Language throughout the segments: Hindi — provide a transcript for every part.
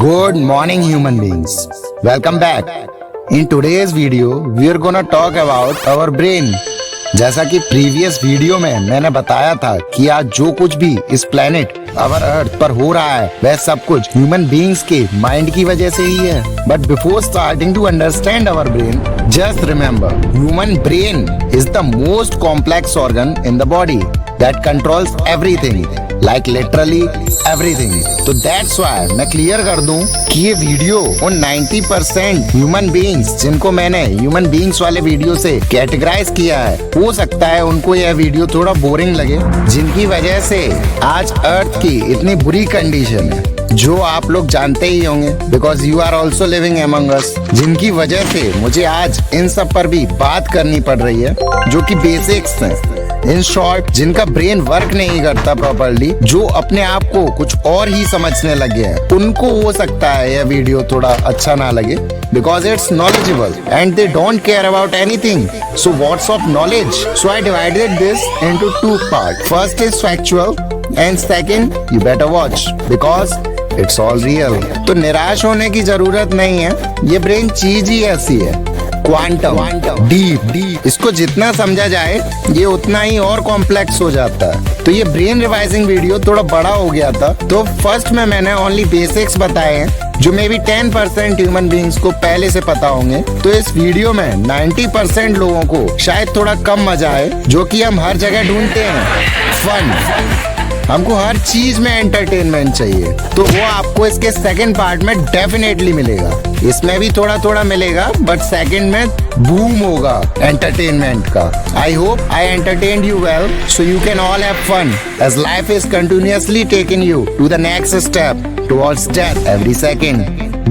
Good morning, human beings. Welcome back. In today's video, we are gonna talk about our brain. जैसा कि प्रीवियस वीडियो में मैंने बताया था कि आज जो कुछ भी इस प्लेनेट अवर अर्थ पर हो रहा है वह सब कुछ ह्यूमन बीइंग्स के माइंड की वजह से ही है. But before starting to understand our brain, just remember human brain is the most complex organ in the body that controls everything, like literally everything. तो that's why मैं क्लियर कर दूं कि ये वीडियो उन 90% ह्यूमन बीइंग्स जिनको मैंने ह्यूमन बीइंग्स वाले वीडियो से कैटेगराइज किया है, हो सकता है उनको यह वीडियो थोड़ा बोरिंग लगे, जिनकी वजह से आज अर्थ की इतनी बुरी कंडीशन है जो आप लोग जानते ही होंगे, because you are also living among us, जिनकी वजह से मुझे आज इन सब पर भी बात करनी पड़ रही है जो कि बेसिक्स हैं. इन शॉर्ट, जिनका ब्रेन वर्क नहीं करता प्रॉपरली, जो अपने आप को कुछ और ही समझने लगे हैं, उनको हो सकता है यह वीडियो थोड़ा अच्छा ना लगे because it's knowledgeable and they don't care about anything. So what's of knowledge? So I divided this into two parts. First is factual and second you better watch because it's all real. तो निराश होने की जरूरत नहीं है, ये ब्रेन चीज ही ऐसी है. क्वांटम, डीप, इसको जितना समझा जाए ये उतना ही और कॉम्प्लेक्स हो जाता है. तो ये ब्रेन रिवाइजिंग वीडियो थोड़ा बड़ा हो गया था, तो फर्स्ट में मैंने ओनली बेसिक्स बताए हैं जो मे बी 10% ह्यूमन बीइंग्स को पहले से पता होंगे. तो इस वीडियो में 90% लोगों को शायद थोड़ा कम मजा आए, जो कि हम हर जगह ढूंढते हैं. फन, हमको हर चीज में एंटरटेनमेंट चाहिए, तो वो आपको इसके सेकंड पार्ट में डेफिनेटली मिलेगा. इसमें भी थोड़ा थोड़ा मिलेगा, बट सेकंड में बूम होगा एंटरटेनमेंट का. I hope I entertained you well, so you can all have fun as life is continuously taking you to the next step towards death every second.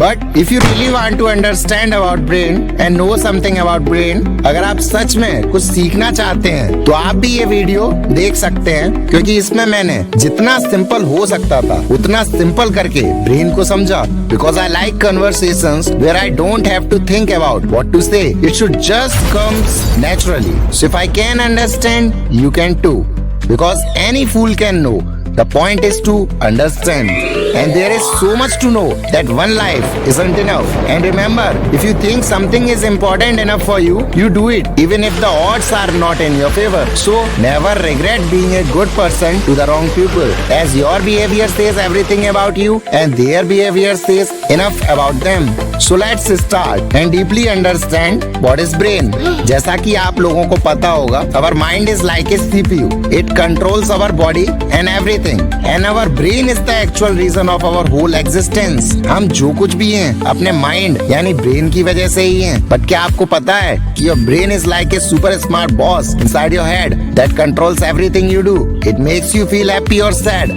But if you really want to understand about brain and know something about brain, अगर आप सच में कुछ सीखना चाहते हैं तो आप भी ये वीडियो देख सकते हैं, क्योंकि इसमें मैंने जितना सिंपल हो सकता था उतना सिंपल करके ब्रेन को समझा. Because I like conversations where I don't have to think about what to say. It should just comes naturally. So if I can understand, you can too. Because any fool can know. The point is to understand. And there is so much to know that one life isn't enough. And remember, if you think something is important enough for you, you do it, even if the odds are not in your favor. So never regret being a good person to the wrong people, as your behavior says everything about you and their behavior says enough about them. So let's start and deeply understand what is brain. जैसा कि आप लोगों को पता होगा, our mind is like a CPU. It controls our body and everything. And our brain is the actual reason of our whole existence. हम जो कुछ भी हैं अपने माइंड यानी ब्रेन की वजह से ही हैं. बट क्या आपको पता है कि your brain is like a super smart boss inside your head that controls everything you do. It makes you feel happy or sad.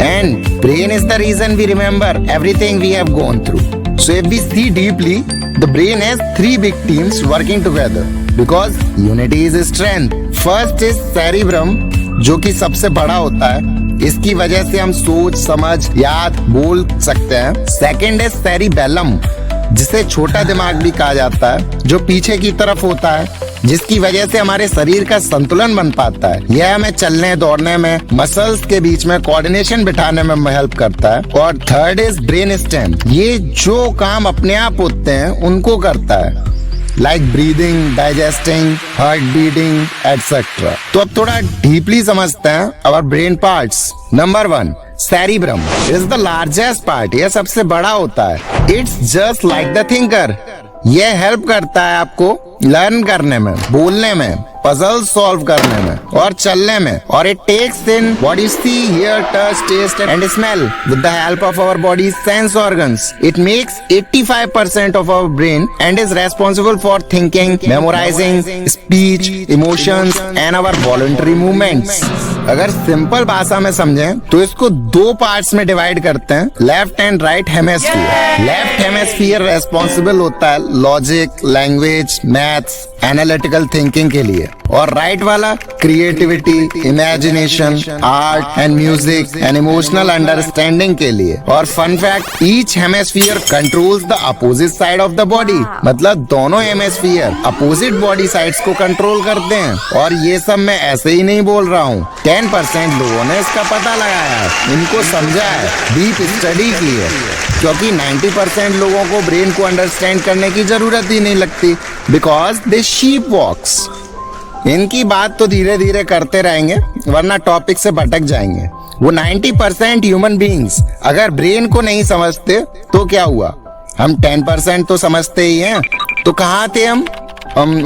And brain is the reason we remember everything we have gone through. So if we see deeply, the brain has three big teams working together because unity is strength. First is cerebrum, जो कि सबसे बड़ा होता है. इसकी वजह से हम सोच, समझ, याद, बोल सकते हैं. सेकंड है सेरिबेलम, जिसे छोटा दिमाग भी कहा जाता है, जो पीछे की तरफ होता है, जिसकी वजह से हमारे शरीर का संतुलन बन पाता है. यह हमें चलने, दौड़ने में, मसल्स के बीच में कोऑर्डिनेशन बिठाने में हेल्प करता है. और थर्ड इज ब्रेन स्टेम, ये जो काम अपने आप होते हैं उनको करता है, like breathing, digesting, heart beating etcetera. तो अब थोड़ा डीपली समझते हैं our brain parts. Number 1, cerebrum is the largest part. यह सबसे बड़ा होता है. It's just like the thinker. यह हेल्प करता है आपको लर्न करने में, बोलने में, पजल सॉल्व करने में और चलने में. और it takes in what you see, hear, touch, taste and smell with the help of our body sense organs. It makes 85% of our brain and is responsible for thinking, memorising, speech, emotions and our voluntary movements. अगर सिंपल भाषा में समझें तो इसको दो पार्ट्स में डिवाइड करते हैं, left and right hemisphere. Left hemisphere responsible होता है logic, language, maths, analytical thinking के लिए, और राइट वाला creativity, imagination, art and music and emotional understanding के लिए. और fun fact, each hemisphere controls the opposite side of the body. मतलब दोनों हेमिस्फीयर अपोजिट बॉडी साइड्स को कंट्रोल करते हैं. और ये सब मैं ऐसे ही नहीं बोल रहा हूँ. 10% लोगों ने इसका पता लगाया है, इनको समझा है, डीप स्टडी की है, क्योंकि 90% लोगों को ब्रेन को अंडरस्टैंड करने की जरूरत ही नहीं लगती, बिकॉज दे शीप वॉक्स। इनकी बात तो धीरे धीरे करते रहेंगे वरना टॉपिक से भटक जाएंगे। वो 90% ह्यूमन बीइंग्स अगर ब्रेन को नहीं समझते तो क्या हुआ, हम 10% तो समझते ही हैं, तो कहाँ थे हम?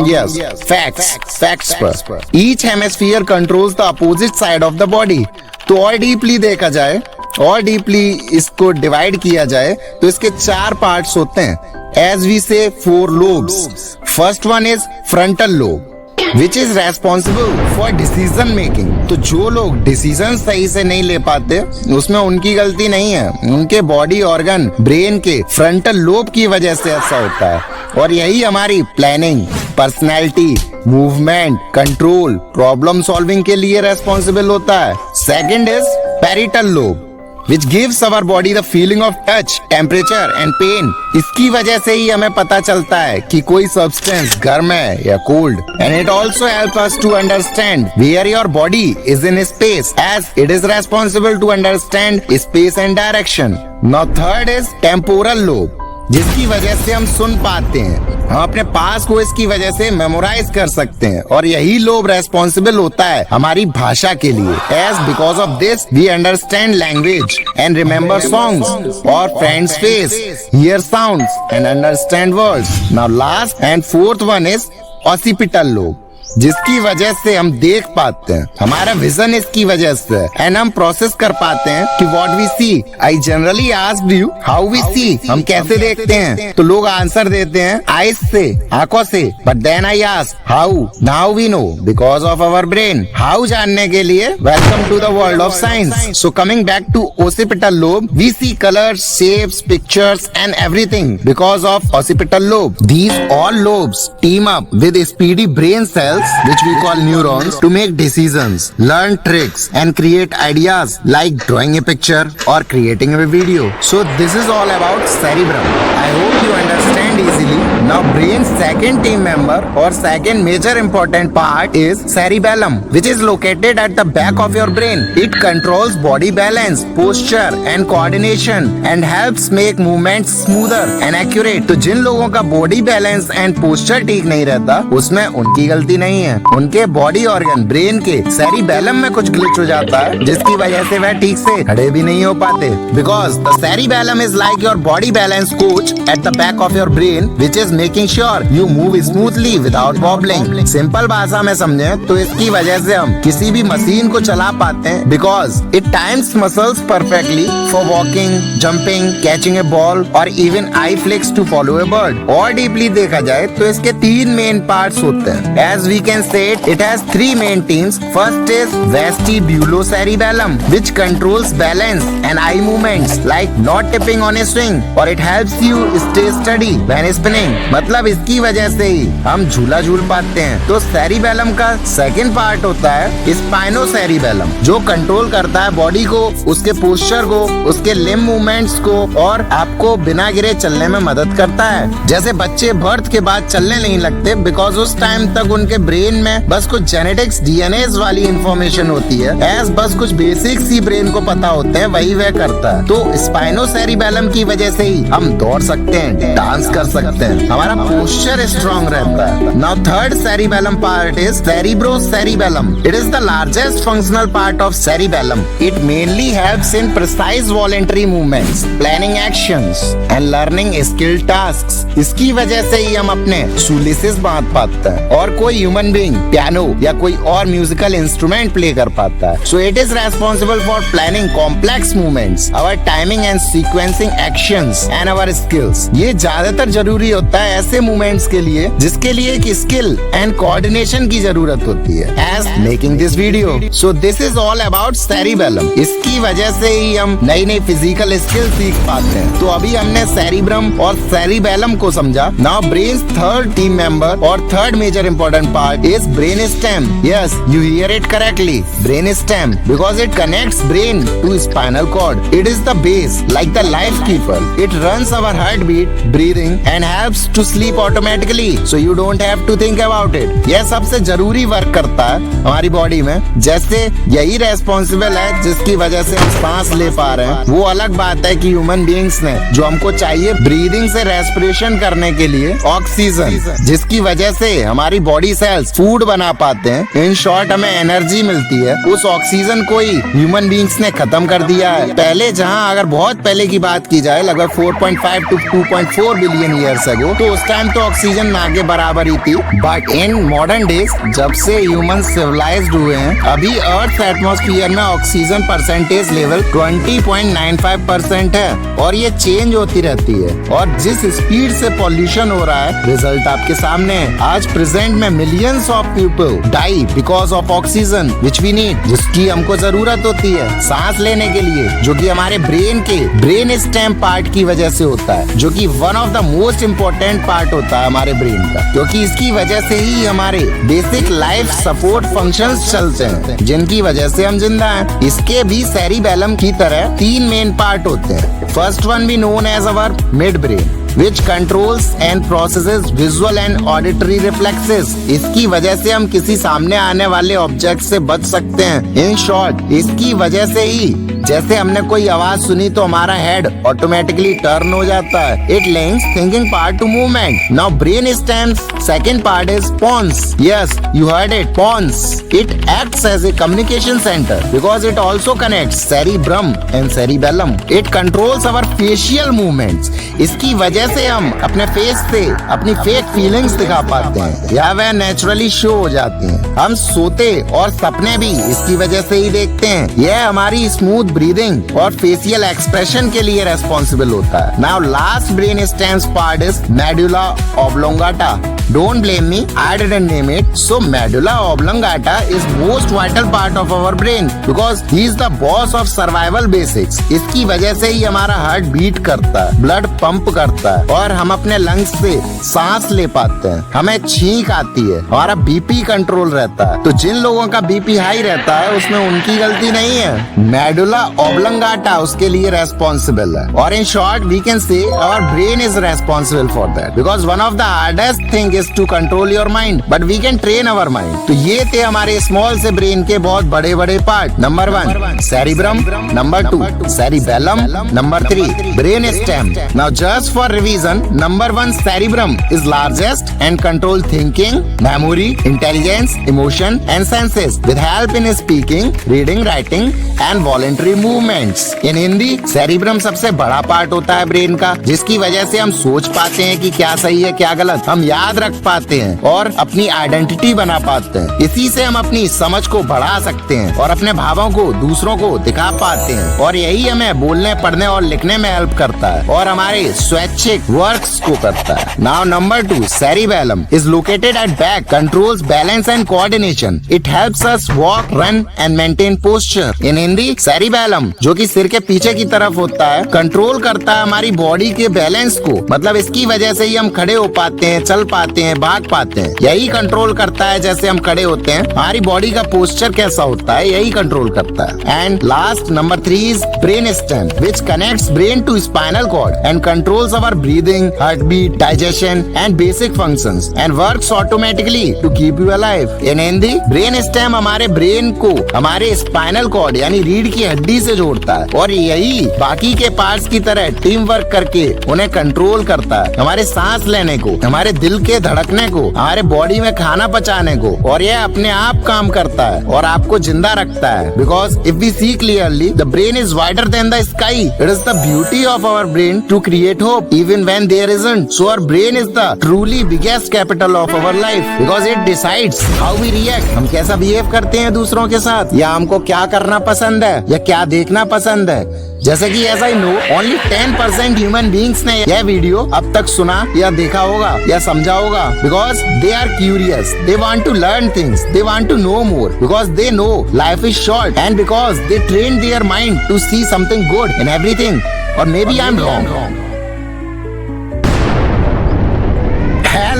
यस, फैक्ट्स पर। Each hemisphere controls the opposite side of the body. तो और डीपली देखा जाए, और डीपली इसको डिवाइड किया जाए तो इसके 4 पार्ट्स होते हैं, एज वी से 4 lobes. First one is frontal lobe which is responsible for decision making। तो जो लोग डिसीजन सही से नहीं ले पाते उसमें उनकी गलती नहीं है, उनके बॉडी ऑर्गन ब्रेन के फ्रंटल लोब की वजह से ऐसा होता है। और यही हमारी planning, personality, movement, control, problem solving के लिए रेस्पॉन्सिबल होता है। Second is parietal lobe which gives our body the feeling of touch, temperature and pain। इसकी वजह से ही हमें पता चलता है कि कोई सब्सटेंस गर्म है या cold. And it also helps us to understand where your body is in space, as it is responsible to understand space and direction। Now third is temporal lobe, जिसकी वजह से हम सुन पाते हैं, हम अपने पास को इसकी वजह से मेमोराइज कर सकते हैं, और यही लोब रेस्पॉन्सिबल होता है हमारी भाषा के लिए। As because of this we understand language and remember songs और friends face, hear sounds and understand words. Now last and fourth one is occipital lobe, जिसकी वजह से हम देख पाते हैं, हमारा विजन इसकी वजह से, एंड हम प्रोसेस कर पाते हैं कि what we see. I generally asked you how we see, हम कैसे देखते हैं, तो लोग आंसर देते हैं आईज से, आंखों से। But then I ask how, now we know because of our brain. How जानने के लिए welcome to the world of science. So coming back to occipital lobe, we see colors, shapes, pictures and everything because of occipital lobe। These all lobes team up with speedy brain cells which we call neurons to make decisions, learn tricks and create ideas like drawing a picture or creating a video। So this is all about cerebrum। I hope you understand easily। Now brain's second team member or second major important part is cerebellum, which is located at the back of your brain। It controls body balance, posture and coordination and helps make movements smoother and accurate। तो जिन लोगों का body balance and posture ठीक नहीं रहता उसमें उनकी गलती नहीं है, उनके बॉडी ऑर्गन ब्रेन के सेरिबेलम में कुछ ग्लिच हो जाता है, जिसकी वजह से वह ठीक से खड़े भी नहीं हो पाते। Because the cerebellum is like your body balance coach at the back of your brain which is making sure you move smoothly without wobbling. Simple भाषा में समझे तो इसकी वजह से हम किसी भी मशीन को चला पाते हैं, because it times muscles perfectly for walking, jumping, catching a ball और even eye flicks to follow a bird. और डीपली देखा जाए तो इसके 3 मेन पार्ट्स होते हैं। As we can say it has 3 main teams। First is vestibulocerebellum which controls balance and eye movements like not tipping on a swing, or it helps you stay steady when spinning। मतलब इसकी वजह से ही हम झूला झूल पाते हैं। तो cerebellum का सेकंड पार्ट होता है spinocerebellum, जो कंट्रोल करता है बॉडी को, उसके पोस्चर को, उसके लिम्ब मूवमेंट्स को, और आपको बिना गिरे चलने में मदद करता है। जैसे बच्चे बर्थ के बाद चलने नहीं लगते बिकॉज उस टाइम तक उनके ब्रेन में बस कुछ जेनेटिक्स डीएनए वाली इंफॉर्मेशन होती है, एज बस कुछ बेसिक्स ही ब्रेन को पता होते हैं, वही वह करता है। तो स्पाइनोसेरिबेलम की वजह से ही हम दौड़ सकते हैं, डांस कर सकते हैं, हमारा पोस्चर स्ट्रॉन्ग रहता है। Now third cerebellum part is cerebrocerebellum. It is the largest functional part of cerebellum. It mainly helps in precise voluntary movements, planning actions and learning skill tasks. इसकी वजह से ही हम अपने शूलेसेस बांध पाते हैं और कोई ह्यूमन बीइंग पियानो या कोई और म्यूजिकल इंस्ट्रूमेंट प्ले कर पाता है। So it is responsible for planning complex movements, our timing and sequencing actions and our skills. ये ज्यादातर जरूरी होता है ऐसे मूवमेंट्स के लिए जिसके लिए एक स्किल एंड कोऑर्डिनेशन की जरूरत होती है, as making this video. So this is all about cerebellum. इसकी वजह से ही हम नई नई फिजिकल स्किल सीख पाते हैं। तो अभी हमने सेरिब्रम और सेरिबेलम को समझा। Now brain third team member और third major important part is brainstem। Yes, you hear it correctly, brainstem, because it connects brain to spinal cord। It is the base, like the life keeper। It runs our heartbeat, breathing and helps to sleep automatically, so you don't have to think about it. यह सबसे जरूरी वर्क करता है हमारी बॉडी में। जैसे यही रेस्पॉन्सिबल है जिसकी वजह से हम सांस ले पा रहे हैं। वो अलग बात है कि ह्यूमन बीइंग्स ने जो हमको चाहिए ब्रीदिंग से रेस्पिरेशन करने के लिए ऑक्सीजन, जिसकी वजह से हमारी बॉडी सेल्स फूड बना पाते हैं। इन शॉर्ट हमें एनर्जी मिलती है। उस ऑक्सीजन को ही ह्यूमन बीइंग्स ने खत्म कर दिया है। पहले जहाँ अगर बहुत पहले की बात की जाए लगभग 4.5 to 2.4 बिलियन ईयर्स अगो, तो उस टाइम तो ऑक्सीजन ना के बराबर ही थी। बट इन मॉडर्न डेज जब से ह्यूमन सिविलाइज्ड हुए हैं, अभी अर्थ एटमॉस्फेयर में ऑक्सीजन परसेंटेज लेवल 20.95% है और ये चेंज होती रहती है। और जिस स्पीड से पॉल्यूशन हो रहा है, रिजल्ट आपके सामने है। आज प्रेजेंट में millions of people die because of oxygen which we need, जिसकी हमको जरूरत होती है सांस लेने के लिए, जो कि हमारे ब्रेन स्टेम पार्ट की वजह से होता है, जो कि one of the most important part होता है हमारे ब्रेन का, क्योंकि इसकी वजह से ही हमारे बेसिक लाइफ सपोर्ट फंक्शंस चलते हैं, जिनकी वजह से हम जिंदा हैं। इसके भी सेरिबेलम की तरह 3 मेन पार्ट होते हैं। फर्स्ट वन भी known as our mid brain which controls and processes visual and auditory reflexes। इसकी वजह से हम किसी सामने आने वाले ऑब्जेक्ट से बच सकते हैं। इन शॉर्ट, इसकी वजह से ही जैसे हमने कोई आवाज सुनी तो हमारा हेड ऑटोमेटिकली टर्न हो जाता है। It links thinking part two movement. Now brain stems second part is pons। Yes, you heard it, pons। It acts as a communication center because it also connects cerebrum and cerebellum। It controls our facial movements। इसकी वजह से हम अपने फेस से अपनी फेक फीलिंग्स दिखा पाते हैं या वह नेचुरली शो हो जाती हैं। हम सोते और सपने भी इसकी वजह से ही देखते हैं। यह हमारी स्मूथ ब्रीदिंग और फेशियल एक्सप्रेशन के लिए रेस्पॉन्सिबल होता है। Now last brain stems part is medulla oblongata. Don't blame me, I didn't name it. So medulla oblongata is most vital part of our brain because he is the boss of survival basics। इसकी वजह से ही हमारा हार्ट बीट करता है, ब्लड पंप करता है और हम अपने लंग्स से सांस ले पाते हैं। हमें छींक आती है, हमारा बीपी कंट्रोल रहता है। तो जिन लोगों का बीपी हाई रहता है उसमें उनकी गलती नहीं है, मेडुला ऑब्लोंगाटा उसके लिए रेस्पॉन्सिबल है। और in short we can say our brain is responsible for that because one of the hardest thing is to control your mind, but we can train our mind। तो ये थे हमारे स्मॉल से ब्रेन के बहुत बड़े बड़े part. Number 1 cerebrum, number 2 cerebellum, number 3 brain stem. Now just for revision, number 1 cerebrum is largest and control thinking, memory, intelligence, emotion and senses with help in speaking, reading, writing and voluntary movements। In Hindi cerebrum सबसे बड़ा पार्ट होता है ब्रेन का, जिसकी वजह से हम सोच पाते हैं कि क्या सही है क्या गलत, हम याद रख पाते हैं और अपनी आइडेंटिटी बना पाते हैं। इसी से हम अपनी समझ को बढ़ा सकते हैं और अपने भावों को दूसरों को दिखा पाते हैं और यही हमें बोलने, पढ़ने और लिखने में हेल्प करता है और हमारे स्वैच्छिक वर्क्स को करता है। Now number 2 cerebellum is located at back, controls balance and coordination. It helps us walk, run and maintain posture. In Hindi cerebellum, जो कि सिर के पीछे की तरफ होता है, कंट्रोल करता है हमारी बॉडी के बैलेंस को। मतलब इसकी वजह से ही हम खड़े हो पाते हैं, चल पाते हैं, भाग पाते हैं। यही कंट्रोल करता है जैसे हम खड़े होते हैं, हमारी बॉडी का पोस्चर कैसा होता है, यही कंट्रोल करता है। And last number 3 is brain stem which connects brain to spinal cord and controls our breathing, heart beat, digestion and basic functions and works automatically to keep you alive. In Hindi brain stem हमारे ब्रेन को हमारे स्पाइनल कॉर्ड यानी रीढ़ की हड्डी से जोड़ता है और यही बाकी के पार्ट्स की तरह टीम वर्क करके उन्हें कंट्रोल करता है। हमारे सांस लेने को, हमारे दिल के धड़कने को, हमारे बॉडी में खाना पचाने को, और यह अपने आप काम करता है और आपको जिंदा रखता है। Because if we see clearly, the brain is wider than the sky. It is the beauty of our brain to create hope even when there isn't. So our brain is the truly biggest capital of our life because it decides how we react. हम कैसा बिहेव करते हैं दूसरों के साथ, या हमको क्या करना पसंद है या क्या देखना पसंद है। जैसे कि as I know only 10% human beings ने यह वीडियो अब तक सुना या देखा होगा या समझा होगा because they are curious, they want to learn things, they want to know more because they know life is short and because they train their mind to see something good in everything. और maybe I am wrong.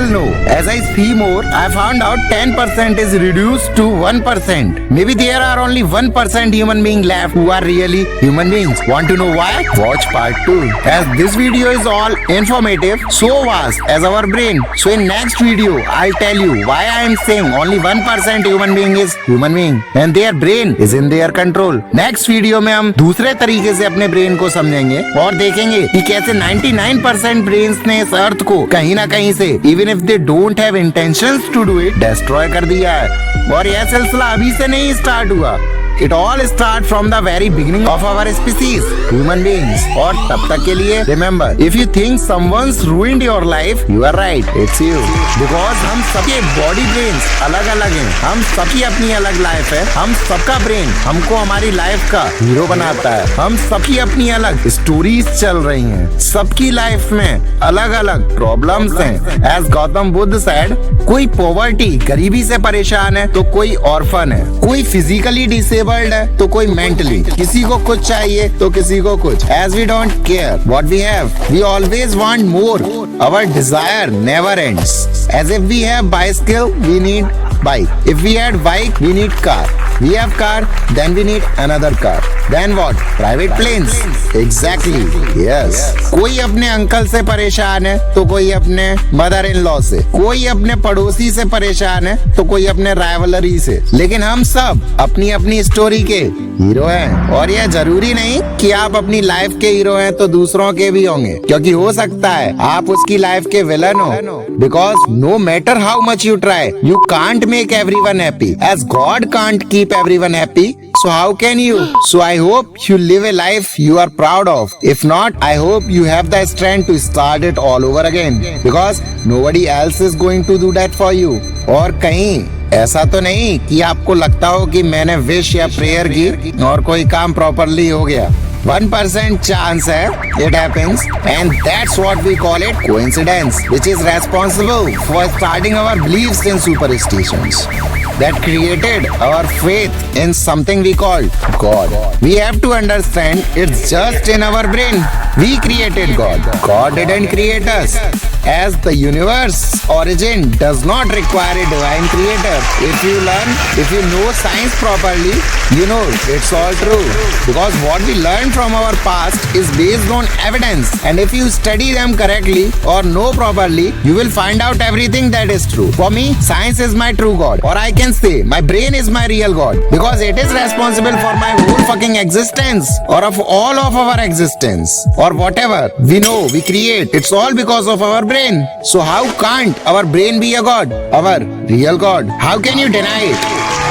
know. As I see more, I found out 10% is reduced to 1%. Maybe there are only 1% human being left who are really human beings. Want to know why? Watch part 2. As this video is all informative, so vast as our brain. So in next video, I'll tell you why I am saying only 1% human being is human being and their brain is in their control. Next video में हम दूसरे तरीके से अपने ब्रेन को समझेंगे और देखेंगे कि कैसे 99% ब्रेन्स ने इस अर्थ को कहीं ना कहीं से even if they don't have intentions to do it destroy कर दिया है। और यह सिलसिला अभी से नहीं स्टार्ट हुआ। It all starts from the very beginning of our species, human beings. और तब तक के लिए remember, if you think someone's ruined your life, you are right, it's you. Because हम सबके body brains अलग अलग हैं, हम सबकी अपनी अलग लाइफ है, हम सबका ब्रेन हमको हमारी लाइफ का हीरो बनाता है, हम सबकी अपनी अलग स्टोरीज चल रही हैं, सबकी लाइफ में अलग अलग प्रॉब्लम्स हैं। As गौतम बुद्ध said, कोई पॉवर्टी गरीबी से परेशान है तो कोई ऑर्फन है, कोई फिजिकली डिसेबल्ड है तो कोई मेंटली, किसी को कुछ चाहिए तो किसी को कुछ। As we don't care what we have, we always want more. Our desire never ends. As if we have bicycle, we need bike. If we had bike, we need car. We have car, then we need another car. Then what? Private planes. Exactly. Yes. कोई अपने अंकल से परेशान है तो कोई अपने मदर इन लॉ से, कोई अपने पड़ोसी से परेशान है तो कोई अपने राइवलरी से। लेकिन हम सब अपनी अपनी स्टोरी के हीरो हैं। और यह जरूरी नहीं कि आप अपनी लाइफ के हीरो हैं तो दूसरों के भी होंगे, क्योंकि हो सकता है आप उसकी लाइफ के विलन हो। Because no matter how much you try, you can't make everyone happy. As God can't keep everyone happy, so how can you? So I hope you live a life you are proud of. If not, I hope you have the strength to start it all over again. Because nobody else is going to do that for you. और कहीं ऐसा तो नहीं कि आपको लगता हो कि मैंने विश या प्रेयर की और कोई काम प्रॉपरली हो गया। 1% chance है, it happens, and that's what we call it coincidence, which is responsible for starting our beliefs in superstitions that created our faith in something we call God. We have to understand it's just in our brain. We created God. God didn't create us. As the universe origin does not require a divine creator. If you know science properly, you know it's all true. Because what we learn from our past is based on evidence. And if you study them correctly or know properly, you will find out everything that is true. For me, science is my true God. Or I can say, my brain is my real God. Because it is responsible for my whole fucking existence. Or of all of our existence. Or whatever we know, we create. It's all because of our brain. So how can't our brain be a God? Our real God. How can you deny it?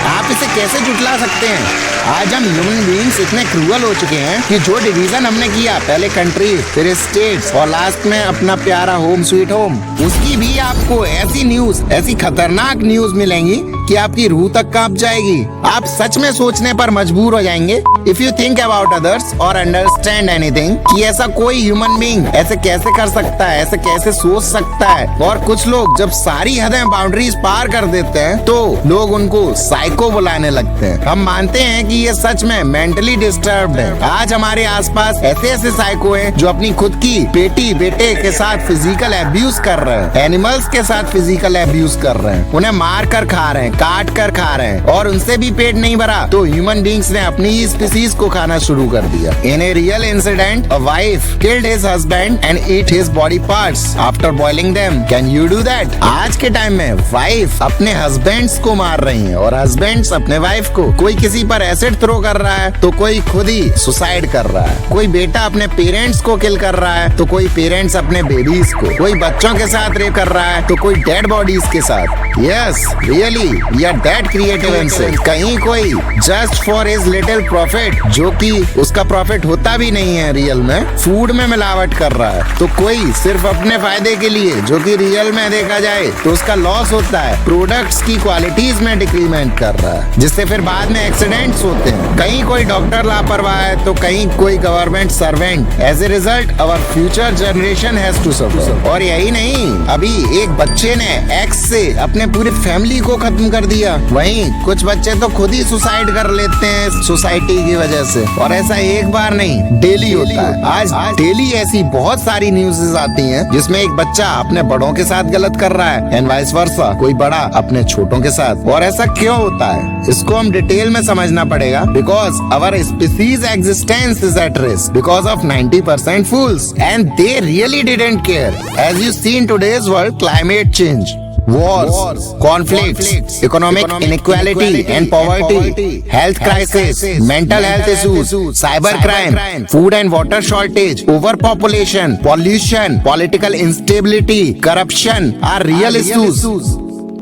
आप इसे कैसे जुटला सकते हैं? आज हम ह्यूमन बीइंग्स इतने क्रूअल हो चुके हैं कि जो डिवीजन हमने किया, पहले कंट्री फिर स्टेट्स और लास्ट में अपना प्यारा होम स्वीट होम, उसकी भी आपको ऐसी न्यूज, ऐसी खतरनाक न्यूज मिलेंगी कि आपकी रूह तक कांप जाएगी। आप सच में सोचने पर मजबूर हो जाएंगे if you think about others और अंडरस्टैंड एनीथिंग कि ऐसा कोई ह्यूमन बीइंग ऐसे कैसे कर सकता है, ऐसे कैसे सोच सकता है। और कुछ लोग जब सारी हदें बाउंड्रीज पार कर देते हैं तो लोग उनको साइको बुलाने लगते हैं। हम मानते हैं कि ये सच में मेंटली डिस्टर्ब्ड है। आज हमारे आसपास ऐसे ऐसे साइको हैं जो अपनी खुद की बेटी बेटे के साथ फिजिकल एब्यूज कर रहे हैं, एनिमल्स के साथ फिजिकल एब्यूज कर रहे हैं, उन्हें मार कर खा रहे हैं, काट कर खा रहे हैं, और उनसे भी पेट नहीं भरा तो ह्यूमन बीइंग्स ने अपनी ही स्पीसीज को खाना शुरू कर दिया। In a real incident, a wife killed his husband and eat his body parts after boiling them. Can you do that? आज के टाइम में वाइफ अपने हस्बैंड्स को मार रही है और हस्बैंड्स अपने वाइफ को। कोई किसी पर एसिड थ्रो कर रहा है तो कोई खुद ही सुसाइड कर रहा है। कोई बेटा अपने पेरेंट्स को किल कर रहा है तो कोई पेरेंट्स अपने बेबीज को। कोई बच्चों के साथ रेप कर रहा है तो कोई डेड बॉडीज के साथ। Yes, really we are that creative insane. कहीं कोई just for his little profit, जो कि उसका प्रॉफिट होता भी नहीं है रियल में, फूड में मिलावट कर रहा है। तो कोई सिर्फ अपने फायदे के लिए, जो कि रियल में देखा जाए तो उसका लॉस होता है, प्रोडक्ट्स की क्वालिटीज में डिक्रीमेंट कर रहा है, जिससे फिर बाद में एक्सीडेंट्स होते हैं। कहीं कोई डॉक्टर लापरवाह है तो कहीं कोई government servant. As a result our future generation has to suffer. और यही नहीं, अभी एक बच्चे ने एक्स से अपने पूरी फैमिली को खत्म कर दिया। वहीं कुछ बच्चे तो खुद ही सुसाइड कर लेते हैं सोसाइटी की वजह से। और ऐसा एक बार नहीं, डेली होता है। आज डेली ऐसी बहुत सारी न्यूज़ेस आती हैं जिसमें एक बच्चा अपने बड़ों के साथ गलत कर रहा है एंड वाइस वर्सा, कोई बड़ा अपने छोटों के साथ। और ऐसा क्यों होता है, इसको हम डिटेल में समझना पड़ेगा। Because our species existence is at risk because of 90% fools and they really didn't care. As you see in today's world, climate change, wars, conflicts, economic inequality and poverty, health crisis, mental health issues, cyber crime, food and water shortage, overpopulation, pollution, political instability, corruption are real issues.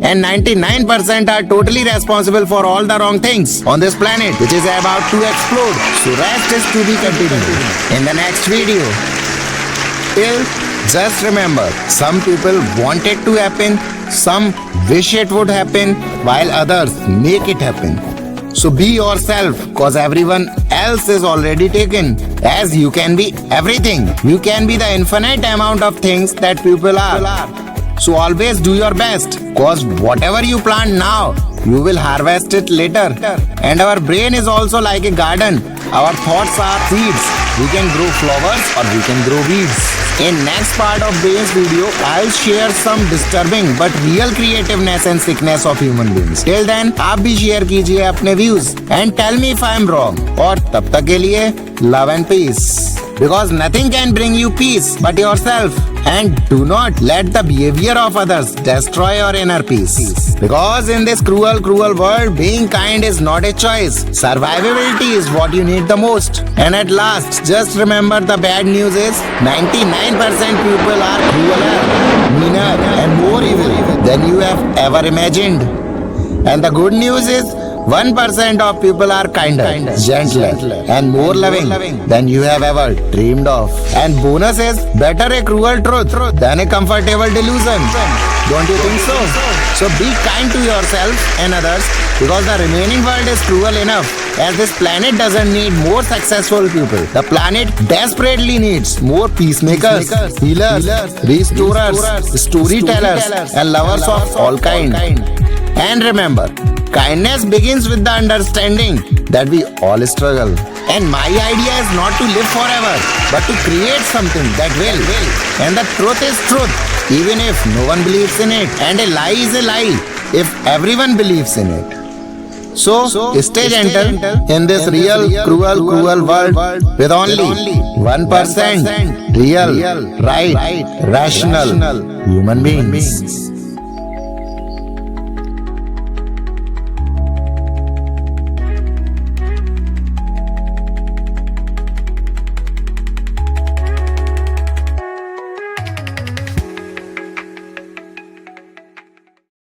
And 99% are totally responsible for all the wrong things on this planet, which is about to explode. So rest is to be continued in the next video. Till just remember, some people want it to happen, some wish it would happen, while others make it happen. So be yourself, cause everyone else is already taken. As you can be everything. You can be the infinite amount of things that people are. So always do your best, cause whatever you plant now, you will harvest it later. And our brain is also like a garden. Our thoughts are seeds. We can grow flowers or we can grow weeds. In next part of this video, I'll share some disturbing but real creativeness and sickness of human beings. Till then, आप भी share कीजिए अपने views and tell me if I'm wrong. और तब तक के लिए love and peace. Because nothing can bring you peace but yourself. And do not let the behavior of others destroy your inner peace. Because in this cruel world, being kind is not a choice. Survivability is what you need the most. And at last, just remember the bad news is 99% people are crueler, meaner and more evil than you have ever imagined. And the good news is 1% of people are kinder, gentler and more loving than you have ever dreamed of. And bonus is better a cruel truth than a comfortable delusion. Don't you think so? So be kind to yourself and others because the remaining world is cruel enough. As this planet doesn't need more successful people. The planet desperately needs more peacemakers, healers, restorers, storytellers and lovers of all kind. And remember, kindness begins with the understanding that we all struggle. And my idea is not to live forever, but to create something that will. And the truth is truth, even if no one believes in it. And a lie is a lie, if everyone believes in it. So stay gentle in this real, cruel world with only 1% real, right, rational human beings.